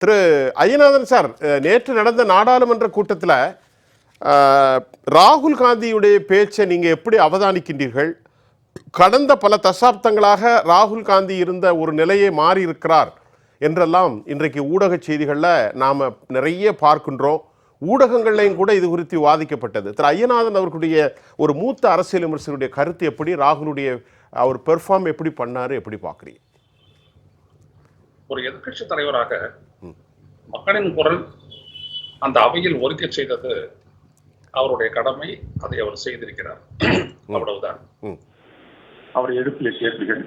திரு Ayyanathan sir, நேற்று நடந்த நாடாளுமன்ற கூட்டத்தில் ராகுல் காந்தியுடைய பேச்சை நீங்கள் எப்படி அவதானிக்கின்றீர்கள்? கடந்த பல தசாப்தங்களாக ராகுல் காந்தி இருந்த ஒரு நிலையை மாறி இருக்கிறார் என்றெல்லாம் இன்றைக்கு ஊடக செய்திகளில் நாம் நிறைய பார்க்கின்றோம். ஊடகங்கள்லையும் கூட இது குறித்து விவாதிக்கப்பட்டது. திரு ஐயநாதன் அவர்களுடைய ஒரு மூத்த அரசியல் விமர்சகருடைய கருத்து எப்படி? ராகுலுடைய அவர் பெர்ஃபார்ம் எப்படி பண்ணாரு, எப்படி பார்க்குறீங்க? ஒரு எதிர்கட்சி தலைவராக மக்களின் குரல் அந்த அவையில் ஒதுக்க செய்தது அவருடைய கடமை. அதை அவர் செய்திருக்கிறார். அவ்வளவுதான். அவர் எழுப்பிய கேள்விகள்,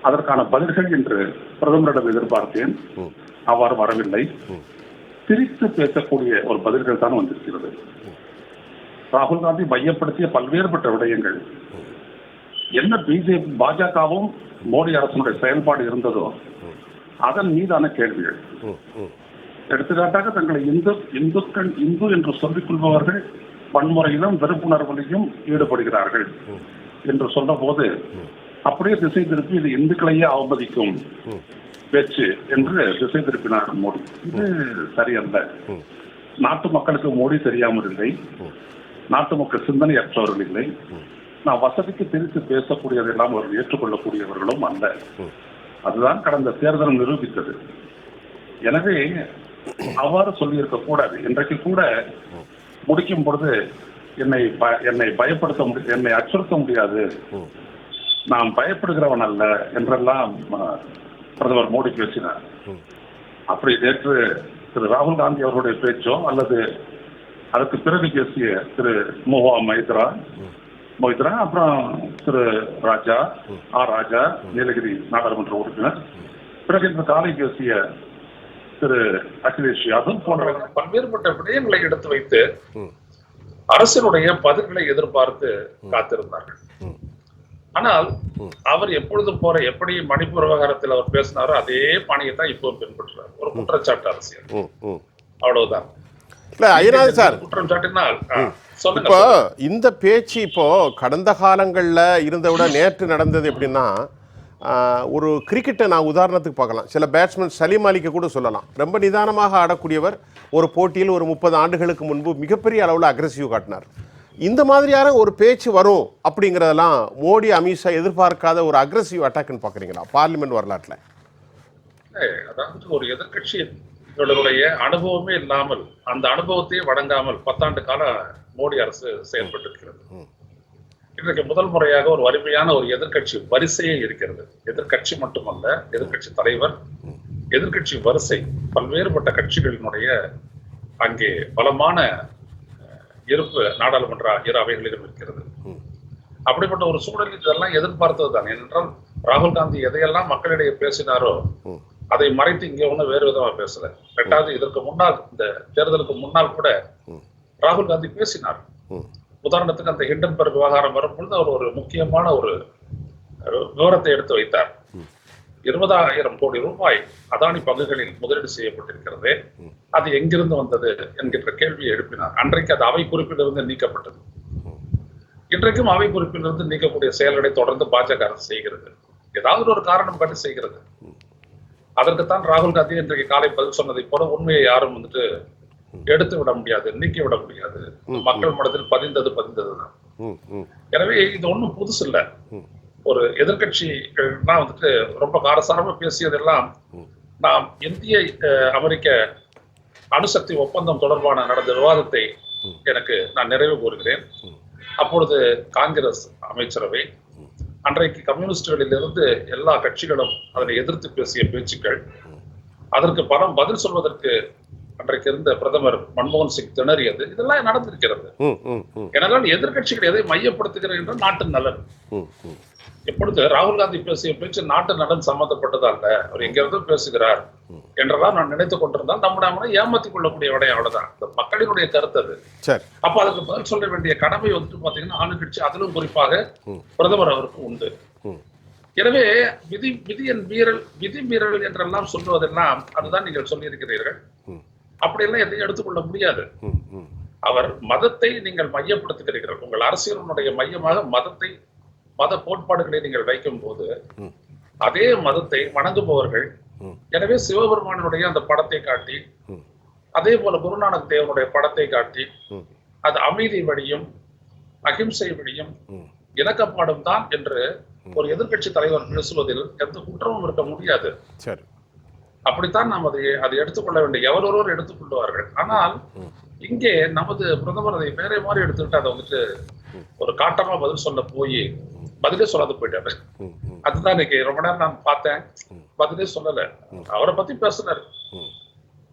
அதற்கான பதில்கள் என்று பிரதமரிடம் எதிர்பார்த்தேன். அவ்வாறு வரவில்லை. பிரித்து பேசக்கூடிய ஒரு பதில்கள் தான் வந்திருக்கிறது. ராகுல் காந்தி மையப்படுத்திய பல்வேறுபட்ட விடயங்கள் என்ன பாஜகவும் மோடி அரசனுடைய செயல்பாடு இருந்ததோ அதன் மீதான கேள்விகள். எடுத்துக்காட்டாக தங்களை இந்து என்று சொல்லிக் கொள்பவர்கள் வன்முறையிலும் வெறுப்புணர்விலையும் ஈடுபடுகிறார்கள் என்று சொன்ன போது அப்படியே திசை திருப்பி இது இந்துக்களையே அவமதிக்கும் பேச்சு என்று திசை திருப்பினார் மோடி. இது சரியல்ல. நாட்டு மக்களுக்கு மோடி தெரியாமல் இல்லை. நாட்டு மக்கள் சிந்தனையற்றவர்கள் இல்லை. நான் வசதிக்கு பிரித்து பேசக்கூடியதெல்லாம் அவர் ஏற்றுக்கொள்ளக்கூடியவர்களும் அல்ல. அதுதான் கடந்த தேர்தல் நிரூபித்தது. எனவே அவ்வாறு சொல்லியிருக்க கூடாது. இன்றைக்கு கூட முடிக்கும் பொழுது என்னை பயப்படுத்த முடியாது, என்னை அச்சுறுத்த முடியாது, நான் பயப்படுகிறவன் அல்ல என்றெல்லாம் பிரதமர் மோடி பேசினார். அப்படி நேற்று திரு ராகுல் காந்தி அவர்களுடைய பேச்சோ அல்லது அதற்கு பிறகு பேசிய திரு மொய்த்ரா அப்புறம் திரு ராஜா நீலகிரி நாடாளுமன்ற உறுப்பினர், பிறகு இன்று காலை பேசிய திரு அகிலேஷ் யாதவ் போன்ற பல்வேறுபட்ட விடயங்களை எடுத்து வைத்து அரசினுடைய பதில்களை எதிர்பார்த்து காத்திருந்தார்கள். ஆனால் அவர் எப்பொழுதும் போற எப்படி மணிப்பூர் விவகாரத்தில் அவர் பேசினாரோ அதே பாணியை தான் இப்போ பின்பற்றுறார். ஒரு குற்றச்சாட்டு அரசியல், அவ்வளவுதான். குற்றம் சாட்டினால் இப்போ இந்த பேச்சு இப்போ கடந்த காலங்களில் இருந்த விட நேற்று நடந்தது எப்படின்னா, ஒரு கிரிக்கெட்டை நான் உதாரணத்துக்கு பார்க்கலாம். சில பேட்ஸ்மேன் சலீம் அலிக்கு கூட சொல்லலாம். ரொம்ப நிதானமாக ஆடக்கூடியவர் ஒரு போட்டியில் ஒரு 30 ஆண்டுகளுக்கு முன்பு மிகப்பெரிய அளவில் அக்ரெசிவ் காட்டினார். இந்த மாதிரியான ஒரு பேச்சு வரும் அப்படிங்கிறதெல்லாம் மோடி அமித்ஷா எதிர்பார்க்காத ஒரு அக்ரெசிவ் அட்டாக்னு பார்க்குறீங்களா பார்லிமெண்ட் வரலாற்றில்? அதாவது ஒரு எதிர்கட்சிகளுடைய அனுபவமே இல்லாமல், அந்த அனுபவத்தையே வழங்காமல் 10 ஆண்டு கால மோடி அரசு செயல்பட்டிருக்கிறது. இன்றைக்கு முதல் முறையாக ஒரு வலிமையான ஒரு எதிர்கட்சி வரிசையே இருக்கிறது. எதிர்கட்சி மட்டுமல்ல, எதிர்கட்சி தலைவர், எதிர்கட்சி வரிசை, பல்வேறுபட்ட கட்சிகளினுடைய அங்கே பலமான இருப்பு நாடாளுமன்ற இரு அவைகளிலும் இருக்கிறது. அப்படிப்பட்ட ஒரு சூழலில் இதெல்லாம் எதிர்பார்த்தது தான். ஏனென்றால் ராகுல் காந்தி எதையெல்லாம் மக்களிடையே பேசினாரோ அதை மறைத்து இங்கே ஒன்றும் வேறு விதமா பேசல. ரெண்டாவது, இதற்கு முன்னால் இந்த தேர்தலுக்கு முன்னால் கூட ராகுல் காந்தி பேசினார். உதாரணத்துக்கு அந்த ஹிண்டன்பர்க் விவகாரம் வரும்பொழுது அவர் ஒரு முக்கியமான ஒரு விவரத்தை எடுத்து வைத்தார். 20,000 கோடி ரூபாய் அதானி பங்குகளில் முதலீடு செய்யப்பட்டிருக்கிறது, அது எங்கிருந்து வந்தது என்கின்ற கேள்வியை எழுப்பினார். அன்றைக்கு அது அவை குறிப்பிலிருந்து நீக்கப்பட்டது. இன்றைக்கும் அவை குறிப்பிலிருந்து நீக்கக்கூடிய செயல்களை தொடர்ந்து பாஜக அரசு செய்கிறது. ஏதாவது ஒரு காரணம் காட்டி செய்கிறது. அதற்குத்தான் ராகுல் காந்தி இன்றைக்கு காலை பதில் சொன்னதை போல உண்மையை யாரும் எடுத்து விட முடியாது, நீக்கி விட முடியாது. மக்கள் மனதில் பதிந்ததுதான். எனவே இது ஒன்றும் புதுசு இல்லை. ஒரு எதிர்கட்சிகள்லாம் ரொம்ப காரசாரமா பேசியதெல்லாம், நாம் இந்திய அமெரிக்க அணுசக்தி ஒப்பந்தம் தொடர்பான நடந்த விவாதத்தை நான் நிறைவு கூறுகிறேன். அப்பொழுது காங்கிரஸ் அமைச்சரவை, அன்றைக்கு கம்யூனிஸ்டுகளில் இருந்து எல்லா கட்சிகளும் அதனை எதிர்த்து பேசிய பேச்சுக்கள், அதற்கு பதில் சொல்வதற்கு அன்றைக்கு இருந்த பிரதமர் மன்மோகன் சிங் திணறியது, இதெல்லாம் நடந்திருக்கிறது. ஏனென்றால் எதிர்கட்சிகள் எதை மையப்படுத்துகிறது என்ற நாட்டு நலன். எப்பொழுது ராகுல் காந்தி பேசிய பேச்சு நாட்டு நலன் சம்பந்தப்பட்டதா அல்ல, அவர் எங்கிருந்தும் பேசுகிறார் என்றெல்லாம் நான் நினைத்துக் கொண்டிருந்தால் நம்முடைய ஏமாத்திக் கொள்ளக்கூடிய விடயம். அவ்வளவுதான். இந்த மக்களினுடைய கருத்து அது. அப்ப அதுக்கு பதில் சொல்ல வேண்டிய கடமை பாத்தீங்கன்னா ஆளுங்கட்சி, அதிலும் குறிப்பாக பிரதமர் அவருக்கு உண்டு. எனவே விதி மீறல் என்றெல்லாம் சொல்லுவதெல்லாம் அதுதான் நீங்கள் சொல்லியிருக்கிறீர்கள். அப்படியெல்லாம் எதையும் எடுத்துக்கொள்ள முடியாது. அவர் மதத்தை நீங்கள் மையப்படுத்துகிறீர்கள். உங்கள் அரசியலுடைய மையமாக மத கோட்பாடுகளை நீங்கள் வைக்கும் போது அதே மதத்தை வணங்குபவர்கள் எனவே சிவபெருமானுடைய அந்த படத்தை காட்டி, அதே போல குருநானக் தேவனுடைய படத்தை காட்டி, அது அமைதி வழியும் அகிம்சை வழியும் இணக்கப்பாடும் தான் என்று ஒரு எதிர்க்கட்சி தலைவர் பேசுவதில் எந்த குற்றமும் இருக்க முடியாது. சரி, அப்படித்தான் நாம் அதை எடுத்துக்கொள்ள வேண்டும். எவரொருவர் எடுத்துக்கொள்வார்கள். ஆனால் இங்கே நமது பிரதமர் அதை வேற மாதிரி எடுத்துக்கிட்டு அதை வந்துட்டு ஒரு காட்டமா பதில் சொல்ல போய் பதிலே சொல்லாத போயிட்டாரு. அதுதான் இன்னைக்கு ரொம்ப நேரம் நான் பார்த்தேன், பதிலே சொல்லல. அவரை பத்தி பேசினாரு,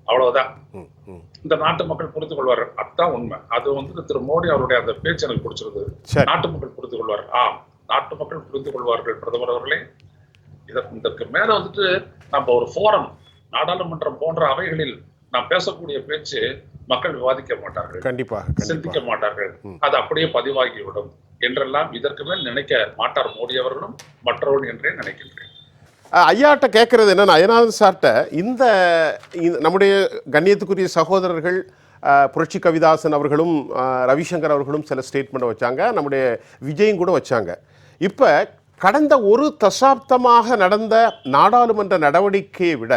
அவ்வளவுதான். இந்த நாட்டு மக்கள் புரிந்து கொள்வார்கள், அதுதான் உண்மை. அது வந்து திரு மோடி அவருடைய அந்த பேச்சு எனக்கு பிடிச்சிருந்தது. நாட்டு மக்கள் புரிந்து கொள்வார்கள். நாட்டு மக்கள் புரிந்து கொள்வார்கள் பிரதமர் அவர்களே. இதற்கு மேல வந்துட்டு நம்ம ஒரு ஃபோரம், நாடாளுமன்றம் போன்ற அவைகளில் நாம் பேசக்கூடிய பேச்சு மக்கள் விவாதிக்க மாட்டார்கள், கண்டிப்பாக சிந்திக்க மாட்டார்கள், அது அப்படியே பதிவாகிவிடும் என்றெல்லாம் இதற்கு மேல் நினைக்க மாட்டார் மோடி அவர்களும் மற்றவர்கள் என்றே நினைக்கின்றேன். ஐயாட்ட கேட்கறது என்னன்னா, அய்யநாதன் சார்ட்ட இந்த நம்முடைய கண்ணியத்துக்குரிய சகோதரர்கள் புரட்சி கவிதாசன் அவர்களும் ரவிசங்கர் அவர்களும் சில ஸ்டேட்மெண்ட் வச்சாங்க, நம்முடைய விஜயும் கூட வச்சாங்க. இப்போ கடந்த ஒரு தசாப்தமாக நடந்த நாடாளுமன்ற நடவடிக்கையை விட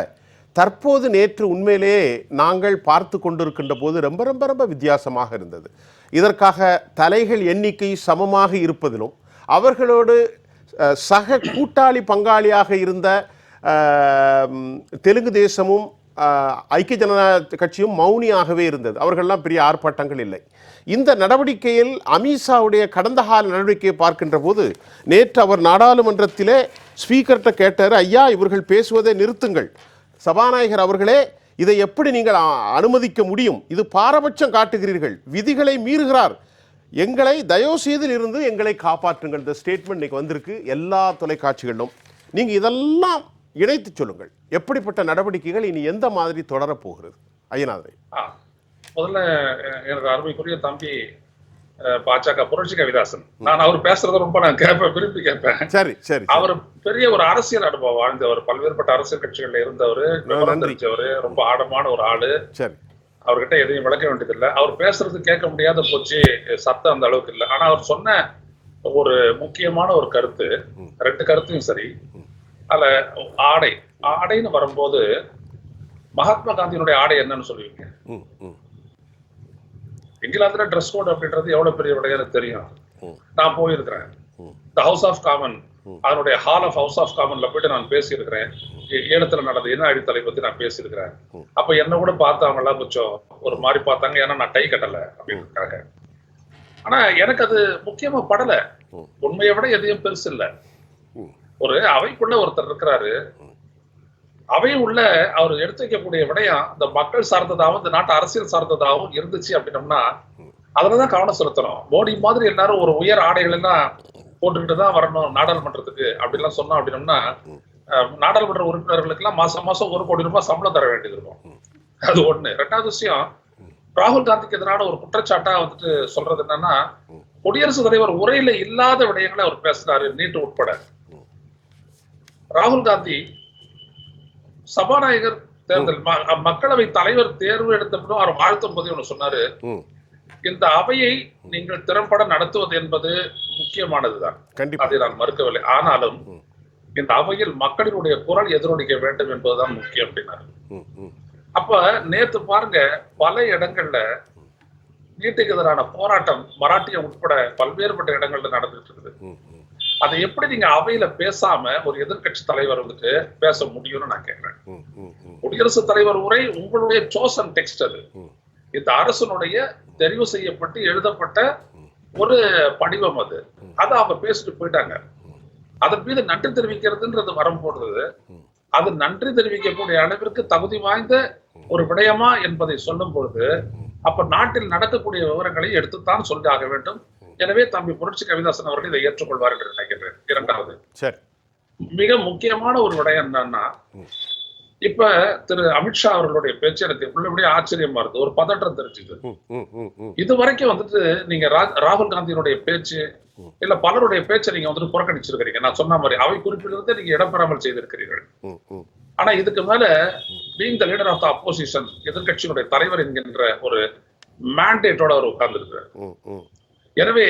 தற்போது நேற்று உண்மையிலேயே நாங்கள் பார்த்து கொண்டிருக்கின்ற போது ரொம்ப ரொம்ப ரொம்ப வித்தியாசமாக இருந்தது. இதற்காக தலைகள் எண்ணிக்கை சமமாக இருப்பதிலும் அவர்களோடு சக கூட்டாளி பங்காளியாக இருந்த தெலுங்கு தேசமும் ஐக்கிய ஜனதா கட்சியும் மௌனியாகவே இருந்தது. அவர்களெல்லாம் பெரிய ஆர்ப்பாட்டங்கள் இல்லை. இந்த நடவடிக்கையில் அமித்ஷாவுடைய கடந்த கால நடவடிக்கையை பார்க்கின்ற போது நேற்று அவர் நாடாளுமன்றத்திலே ஸ்பீக்கர்கிட்ட கேட்டார், ஐயா இவர்கள் பேசுவதை நிறுத்துங்கள், சபாநாயகர் அவர்களே இதை எப்படி நீங்கள் அனுமதிக்க முடியும், இது பாரபட்சம் காட்டுகிறீர்கள், விதிகளை மீறுகிறார், எங்களை தயவு செய்தில் இருந்து எங்களை காப்பாற்றுங்கள். இந்த ஸ்டேட்மெண்ட் இன்னைக்கு வந்திருக்கு எல்லா தொலைக்காட்சிகளிலும். நீங்கள் இதெல்லாம் இணைத்து சொல்லுங்கள், எப்படிப்பட்ட நடவடிக்கைகள் இனி எந்த மாதிரி தொடரப்போகிறது? அய்யநாதரை முதல்ல எனது அருமைக்குரிய தம்பி பாஜக புரட்சி கவிதாசன், நான் அவர் பேசுறத ரொம்ப நான் கேட்பேன், விரும்பி கேட்பேன். சரி சரி. அவர் பெரிய ஒரு அரசியல் அனுபவம் வாழ்ந்தவர், பல்வேறுபட்ட அரசியல் கட்சிகள்ல இருந்தவர், தெரிஞ்சவர், ரொம்ப ஆழமான ஒரு ஆளு. சரி, அவர்கிட்ட எதையும் விளக்க வேண்டியதில்லை. அவர் பேசுறது கேட்க முடியாத போச்சு, சத்தம் அந்த அளவுக்கு இல்லை. ஆனா அவர் சொன்ன ஒரு முக்கியமான ஒரு கருத்து, ரெண்டு கருத்தையும் சரி. அதுல ஆடைன்னு வரும்போது மகாத்மா காந்தியினுடைய ஆடை என்னன்னு சொல்லுவீங்க? இங்கிலாந்துல ட்ரெஸ் கோட் அப்படின்றது எவ்வளவு பெரிய விடையான்னு தெரியும். நான் போயிருக்கிறேன், த ஹவுஸ் ஆஃப் காமன், அதனுடைய ஹால் ஆஃப் ஹவுஸ் ஆஃப் காமன்ல போயிட்டு நான் பேசியிருக்கிறேன். ஏலத்துல நடந்த இன அடித்தலை பத்தி நான் பேசியிருக்கிறேன். அப்ப என்ன கூட பார்த்து அவங்க எல்லாம் கொஞ்சம் ஒரு மாதிரி பார்த்தாங்க, ஏன்னா நான் டை கட்டல அப்படின்றதுக்காக. ஆனா எனக்கு அது முக்கியமா படல. உண்மையை விட எதையும் பெருசு இல்ல. ஒரு அவைக்குள்ள ஒருத்தர் இருக்கிறாரு, அவை உள்ள அவர் எடுத்து வைக்கக்கூடிய விடயம் இந்த மக்கள் சார்ந்ததாகவும் இந்த நாட்டு அரசியல் சார்ந்ததாகவும் இருந்துச்சு அப்படின்னம்னா அதுலதான் கவனம் செலுத்தணும். மோடி மாதிரி எல்லாரும் ஒரு உயர் ஆடைகள் எல்லாம் போட்டுக்கிட்டு தான் வரணும் நாடாளுமன்றத்துக்கு அப்படிலாம் சொன்னோம் அப்படின்னம்னா நாடாளுமன்ற உறுப்பினர்களுக்கு எல்லாம் மாசம் மாசம் 1 கோடி ரூபாய் சம்பளம் தர வேண்டியது இருக்கும். அது ஒண்ணு. ரெண்டாவது விஷயம், ராகுல் காந்திக்கு எதிரான ஒரு குற்றச்சாட்டா வந்துட்டு சொல்றது என்னன்னா, குடியரசுத் தலைவர் உரையில இல்லாத விடயங்களை அவர் பேசுறாரு, நீட்டு உட்பட. ராகுல் காந்தி சபாநாயகர் தேர்தல் மக்களவை தலைவர் தேர்வு எடுத்தப்போ அவர் வாழ்த்தும் போது ஒண்ணு சொன்னாரு, இந்த அவையை நீங்கள் திறம்பட நடத்துவது என்பது முக்கியமானதுதான், அதை நான் மறுக்கவில்லை. ஆனாலும் இந்த அவையில் மக்களினுடைய குரல் எதிரொலிக்க வேண்டும் என்பதுதான் முக்கியம் அப்படின்னாரு. அப்ப நேத்து பாருங்க, பல இடங்கள்ல நீட்டுக்கு எதிரான போராட்டம் மராட்டியம் உட்பட பல்வேறுபட்ட இடங்கள்ல நடந்துட்டு இருக்குது. அதை எப்படி நீங்க அவையில பேசாம ஒரு எதிர்கட்சி தலைவர் வந்துட்டு பேச முடியும்னு நான் கேட்கிறேன். குடியரசுத் தலைவர் உரை உங்களுடைய சோசன் டெக்ஸ்ட், அது இந்த அரசனுடைய தெரிவு செய்யப்பட்டு எழுதப்பட்ட ஒரு படிவம், அதை அவங்க பேசிட்டு போயிட்டாங்க. அதன் மீது நன்றி தெரிவிக்கிறதுன்றது வரும்போது அது நன்றி தெரிவிக்கக்கூடிய அளவிற்கு தகுதி வாய்ந்த ஒரு விடயமா என்பதை சொல்லும் பொழுது அப்ப நாட்டில் நடக்கக்கூடிய விவரங்களை எடுத்துத்தான் சொல்லியாக வேண்டும். எனவே தம்பி புரட்சி கவிதாசன் அவர்கள் இதை ஏற்றுக்கொள்வார் என்று நினைக்கிறேன். இரண்டாவது மிக முக்கியமான ஒரு விடயம் என்னன்னா, இப்ப திரு அமித்ஷா அவர்களுடைய பேச்சு எனக்கு உள்ளபடியே ஆச்சரியமா இருக்கு, ஒரு பதற்றம் தெரிஞ்சுது. இது வரைக்கும் வந்துட்டு நீங்க ராகுல் காந்தியினுடைய பேச்சு இல்ல பலருடைய பேச்சை நீங்க வந்துட்டு புறக்கணிச்சிருக்கிறீங்க. நான் சொன்ன மாதிரி அவை குறிப்பிலிருந்து நீங்க இடம்பெறாமல் செய்திருக்கிறீர்கள். ஆனா இதுக்கு மேல being the leader of the opposition, எதிர்கட்சியினுடைய தலைவர் என்கின்ற ஒரு மேண்டேட்டோட அவர் உட்கார்ந்துருக்கிறார். எனவே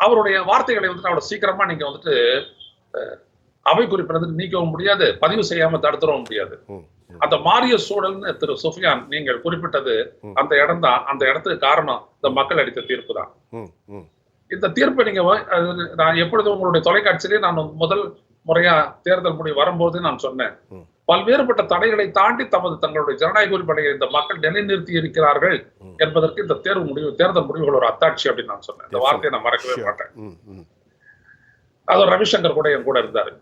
அவருடைய வார்த்தைகளை வந்துட்டு அவ்வளவு சீக்கிரமா நீங்க வந்துட்டு அவை குறிப்பினது நீக்கவும் முடியாது, பதிவு செய்யாம தடுத்துடவும் முடியாது. அந்த மாறிய சூழல்னு திரு சுஃபியான் நீங்கள் குறிப்பிட்டது அந்த இடம் தான். அந்த இடத்துக்கு காரணம் இந்த மக்கள் அளித்த தீர்ப்பு தான். இந்த தீர்ப்பை நீங்க நான் எப்பொழுது உங்களுடைய தொலைக்காட்சியிலே நான் முதல் முறையா தேர்தல் முடிவு வரும்போது நான் சொன்னேன், பல்வேறுபட்ட தடைகளை தாண்டி தங்களுடைய ஜனநாயக உரிமையை இந்த மக்கள் நிலைநிறுத்தி இருக்கிறார்கள் என்பதற்கு இந்த தேர்தல் முடிவுகள் ஒரு அத்தாட்சி அப்படின்னு நான் சொன்னேன். இந்த வார்த்தையை நான் மறக்கவே மாட்டேன். அது ரவிசங்கர் கூட என் கூட இருந்தாரு,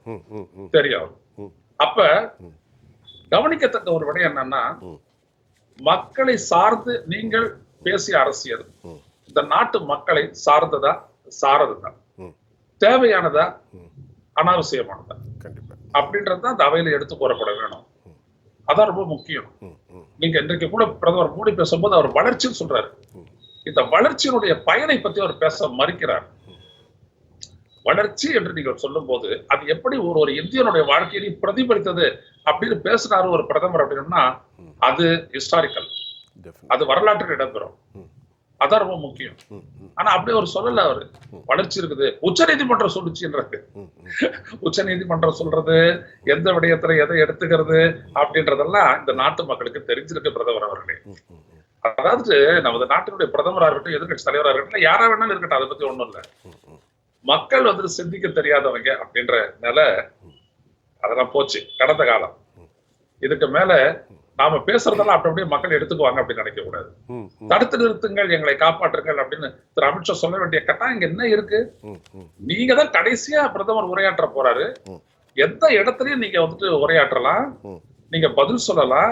தெரியும். அப்ப கவனிக்கத்தக்க ஒரு விடயம் என்னன்னா, மக்களை சார்ந்து நீங்கள் பேசிய அரசியல் இந்த நாட்டு மக்களை சார்ந்ததா சாரதுதா, தேவையானதா அனாவசியமானதா அப்படின்றதுதான் இந்த அவையில எடுத்து கூறப்பட வேணும். அதான் ரொம்ப முக்கியம். நீங்க இன்றைக்கு கூட பிரதமர் மோடி பேசும்போது அவர் வளர்ச்சின்னு சொல்றாரு. இந்த வளர்ச்சியினுடைய பயனை பத்தி அவர் பேச மறுக்கிறார். வளர்ச்சி என்று நீங்கள் சொல்லும் போது அது எப்படி ஒரு இந்தியனுடைய வாழ்க்கையை பிரதிபலித்தது அப்படின்னு பேசினாரு ஒரு பிரதமர் அப்படின்னா, அது ஹிஸ்டாரிக்கல், அது வரலாற்றில் இடம்பெறும். அதான் ரொம்ப முக்கியம். ஆனா அப்படியே ஒரு சொல்லல அவரு. வளர்ச்சி இருக்குது, உச்ச நீதிமன்றம் சொல்லுச்சுன்றது. உச்ச நீதிமன்றம் சொல்றது, எந்த விடயத்துல எதை எடுத்துக்கிறது அப்படின்றதெல்லாம் இந்த நாட்டு மக்களுக்கு தெரிஞ்சிருக்கு பிரதமர் அவர்களே. அதாவது நமது நாட்டினுடைய பிரதமராக இருக்கட்டும், எதிர்கட்சி தலைவராக இருக்கட்டும், யாரா வேணாலும் இருக்கட்டும், அதை பத்தி ஒண்ணும் இல்லை. மக்கள் சிந்திக்க தெரியாதவங்க அப்படின்ற நிலை அதெல்லாம் போச்சு கடந்த காலம். இதுக்கு மேல நாம பேசுறதெல்லாம் அப்படி அப்படியே மக்கள் எடுத்துக்குவாங்க அப்படின்னு நினைக்க கூடாது. தடுத்து நிறுத்துங்கள், எங்களை காப்பாற்றுங்கள் அப்படின்னு திரு அமித்ஷா சொல்ல வேண்டிய கட்டாயம் இங்க என்ன இருக்கு? நீங்க தான் கடைசியா பிரதமர் உரையாற்ற போறாரு. எந்த இடத்துலயும் நீங்க உரையாற்றலாம், நீங்க பதில் சொல்லலாம்.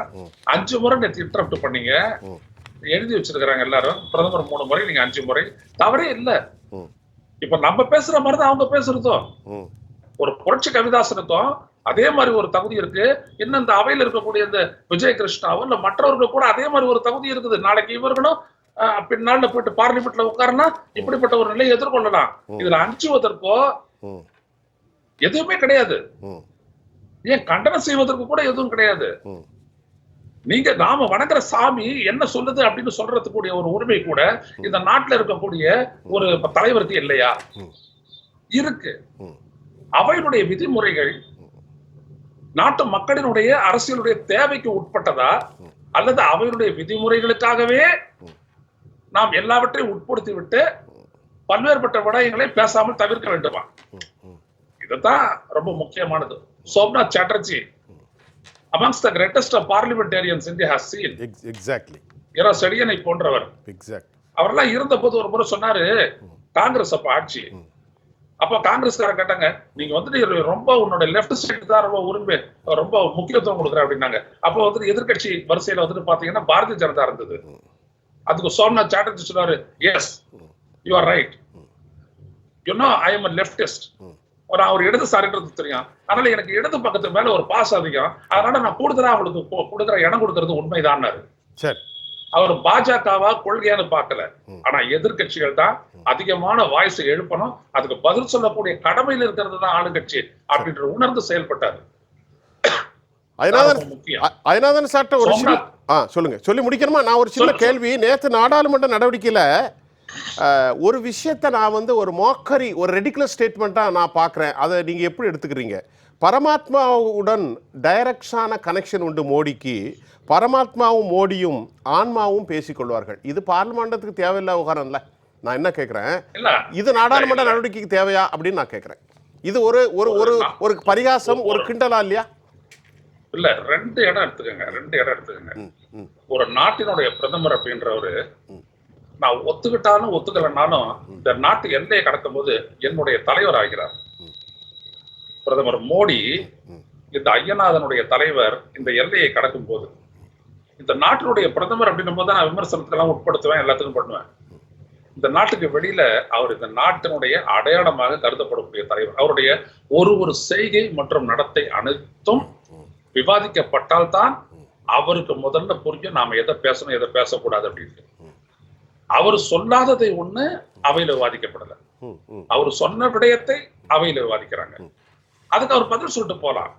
5 முறை நேற்று இன்டரப்ட் பண்ணீங்க, எழுதி வச்சிருக்கிறாங்க எல்லாரும். பிரதமர் 3 முறை, நீங்க 5 முறை, தவறே இல்லை. இப்ப நம்ம பேசுற மாதிரிதான் அவங்க பேசுறதும். ஒரு புரட்சி கவிதாசனுக்கும் அதே மாதிரி ஒரு தகுதி இருக்கு. இன்னும் இந்த அவையில் இருக்கக்கூடிய இந்த விஜய கிருஷ்ணாவும் இல்ல மற்றவர்கள் கூட அதே மாதிரி ஒரு தகுதி இருக்குது. நாளைக்கு இவர்களும் பின்னால போயிட்டு பார்லிமெண்ட்ல உட்காருனா இப்படிப்பட்ட ஒரு நிலையை எதிர்கொள்ளலாம். இதுல அஞ்சுவதற்கோ எதுவுமே கிடையாது. ஏன் கண்டனம் செய்வதற்கு கூட எதுவும் கிடையாது. நீங்க நாம வணங்குற சாமி என்ன சொல்லுது அப்படின்னு சொல்றதுக்கூடிய ஒரு உரிமை கூட இந்த நாட்டுல இருக்கக்கூடிய ஒரு தலைவருக்கு இல்லையா? இருக்கு. அவையினுடைய விதிமுறைகள் நாட்டு மக்களினுடைய அரசியலுடைய தேவைக்கு உட்பட்டதா, அல்லது அவையினுடைய விதிமுறைகளுக்காகவே நாம் எல்லாவற்றையும் உட்படுத்தி விட்டு பல்வேறுபட்ட விடயங்களை பேசாமல் தவிர்க்க வேண்டுமா? இதுதான் ரொம்ப முக்கியமானது. Somnath Chatterjee amongst the greatest of parliamentarians India has seen. Exactly. இரா செடியனை போன்றவர். Exactly. அவரெல்லாம் இருந்த போது ஒரு முறை சொன்னாரு, காங்கிரஸ் அப்ப ஆட்சி. அப்ப காங்கிரஸ்காரன் கேட்டாங்க, நீங்க ரொம்ப உன்னோட லெப்ட் சைடு தான் ரொம்ப முக்கியத்துவம் கொடுக்குற அப்படின்னாங்க. அப்ப எதிர்கட்சி வரிசையில பாத்தீங்கன்னா பாரதிய ஜனதா இருந்தது. அதுக்கு சோம்நாத் சாட்டர்ஜி சொன்னாரு, yes you are right, you know I am a leftist. ஒரு இடதுசாரின்றது தெரியும், அதனால எனக்கு இடது பக்கத்து மேல ஒரு பாஸ் அதிகம், அதனால நான் கூடுதலா அவங்களுக்கு கொடுக்குற இடம் கொடுக்கறது உண்மைதான். அவர் பாஜகவா கொள்கையானு பார்க்கல. ஆனா எதிர்கட்சிகள் தான் அதிகமான வாய்ஸ் எழுப்பணும், அதுக்கு பதில் சொல்லக்கூடிய கடமையில் இருக்கிறது தான் ஆளுங்கட்சி அப்படின்ற உணர்ந்து செயல்பட்டாரு. அதனால சார்ட்ட ஒரு சொல்லுங்க, சொல்லி முடிக்கணுமா? நான் ஒரு சின்ன கேள்வி. நேற்று நாடாளுமன்ற நடவடிக்கையில ஒரு விஷயத்தை நான் ஒரு மோக்கரி, ஒரு ரெடிகுலஸ் ஸ்டேட்மெண்ட்டாக நான் பார்க்குறேன். அதை நீங்கள் எப்படி எடுத்துக்கிறீங்க? பரமாத்மாவுடன் டைரக்டான கனெக்ஷன் உண்டு மோடிக்கு. பரமாத்மாவும் மோடியும் ஆன்மாவும் பேசிக்கொள்வார்கள். இது பார்லிமெண்டத்துக்கு தேவையில்லை விவகாரம் இல்லை. நான் என்ன கேட்குறேன், இது நாடாளுமன்ற நடவடிக்கைக்கு தேவையா அப்படின்னு நான் கேட்குறேன். இது ஒரு ஒரு ஒரு பரிகாசம், ஒரு கிண்டலா இல்லையா? இல்ல, 2 இடம் எடுத்துக்கங்க. ஒரு நாட்டினுடைய பிரதமர் அப்படின்றவரு நான் ஒத்துக்கிட்டாலும் ஒத்துக்கலனாலும் இந்த நாட்டு எல்லையை கடக்கும் போது என்னுடைய தலைவர் ஆகிறார். பிரதமர் மோடி இந்த ஐயநாதனுடைய தலைவர் இந்த எல்லையை கடக்கும் போது இந்த நாட்டினுடைய பிரதமர் அப்படின்னும் போது நான் விமர்சனத்துக்கெல்லாம் உட்படுத்துவேன், எல்லாத்துக்கும் பண்ணுவேன். இந்த நாட்டுக்கு வெளியில அவர் இந்த நாட்டினுடைய அடையாளமாக கருதப்படக்கூடிய தலைவர். அவருடைய ஒரு செய்கை மற்றும் நடத்தை அனைத்தும் விவாதிக்கப்பட்டால் தான் அவருக்கு முதல்ல புரியும் நாம எதை பேசணும் எதை பேசக்கூடாது அப்படின்னு. அவர் சொல்லாததை ஒண்ணு அவையில விவாதிக்கப்படல, அவர் சொன்ன விடயத்தை அவையில விவாதிக்கிறாங்க. அதுக்கு அவர் பதில் சொல்லிட்டு போலாம்.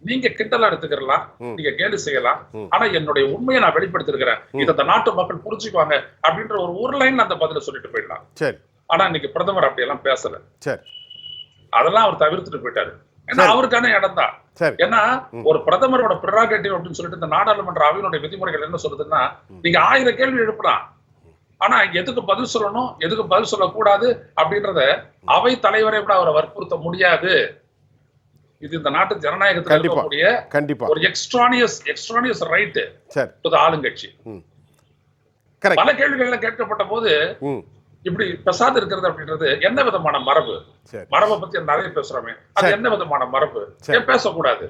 நீங்க கிண்டலா எடுத்துக்கலாம், நீங்க கேலி செய்யலாம், ஆனா என்னுடைய உண்மையை நான் வெளிப்படுத்திருக்கிறேன், இதை இந்த நாட்டு மக்கள் புரிஞ்சுக்குவாங்க அப்படின்ற ஒரு லைன் அந்த பதில சொல்லிட்டு போயிடலாம். ஆனா இன்னைக்கு பிரதமர் அப்படியெல்லாம் பேசல. அதெல்லாம் அவர் தவிர்த்துட்டு போயிட்டாரு. ஏன்னா அவருக்கான இடம் தான். சரி. ஏன்னா ஒரு பிரதமரோட பிரெராகேட்டிவ் அப்படின்னு சொல்லிட்டு இந்த நாடாளுமன்ற அவையினுடைய விதிமுறைகள் என்ன சொல்லுதுன்னா, நீங்க 1000 கேள்வி எழுப்பலாம், ஆனா எதுக்கு பதில் சொல்லணும், எதுக்கு பதில் சொல்லக்கூடாது அப்படின்றத அவை தலைவரை கூட அவரை வற்புறுத்த முடியாது. இது இந்த நாட்டு ஜனநாயகத்தில் இருக்கக்கூடிய கண்டிப்பா ஒரு எக்ஸ்ட்ரானியஸ் ரைட் சரி டு தி ஆளுங்கட்சி. கரெக்ட். பல கேள்விகள் கேட்கப்பட்ட போது இப்படி பிரசாத் இருக்கிறது அப்படின்றது என்ன விதமான மரபு? சரி. மரபை பத்தி நிறைய பேசுறோமே, அது என்ன விதமான மரபு? ஏன் பேசக்கூடாது?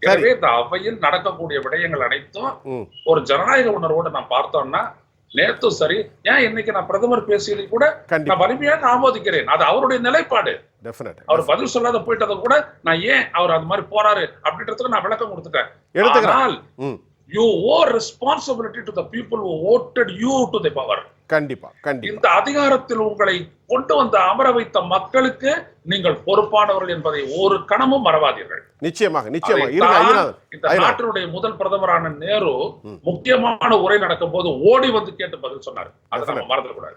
எனவே இந்த அவையில் நடக்கக்கூடிய விடயங்கள் அனைத்தும் ஒரு ஜனநாயக உணர்வோடு நாம் பார்த்தோம்னா, நேத்து சரி, ஏன் இன்னைக்கு நான் பிரதமர் பேசியதை கூட நான் வலிமையாக ஆமோதிக்கிறேன். அது அவருடைய நிலைப்பாடு. அவர் பதில் சொல்லாத போயிட்டதை கூட நான் ஏன் அவர் அந்த மாதிரி போறாரு அப்படின்றதுக்கு நான் விளக்கம் கொடுத்துட்டேன். ஆனால் you owe responsibility to the people who voted you to the power. கண்டிப்பா இந்த அதிகாரத்தில் உங்களை கொண்டு வந்த அமர வைத்த மக்களுக்கு நீங்கள் பொறுப்பானவர்கள் என்பதை ஒரு கணமும் மறவாதீர்கள். நிச்சயமாக. இந்த நாட்டினுடைய முதல் பிரதமரான நேரு முக்கியமான உரை நடக்கும் போது ஓடி வந்து கேட்டு பதில் சொன்னார். அதை நம்ம மறந்துடக்கூடாது.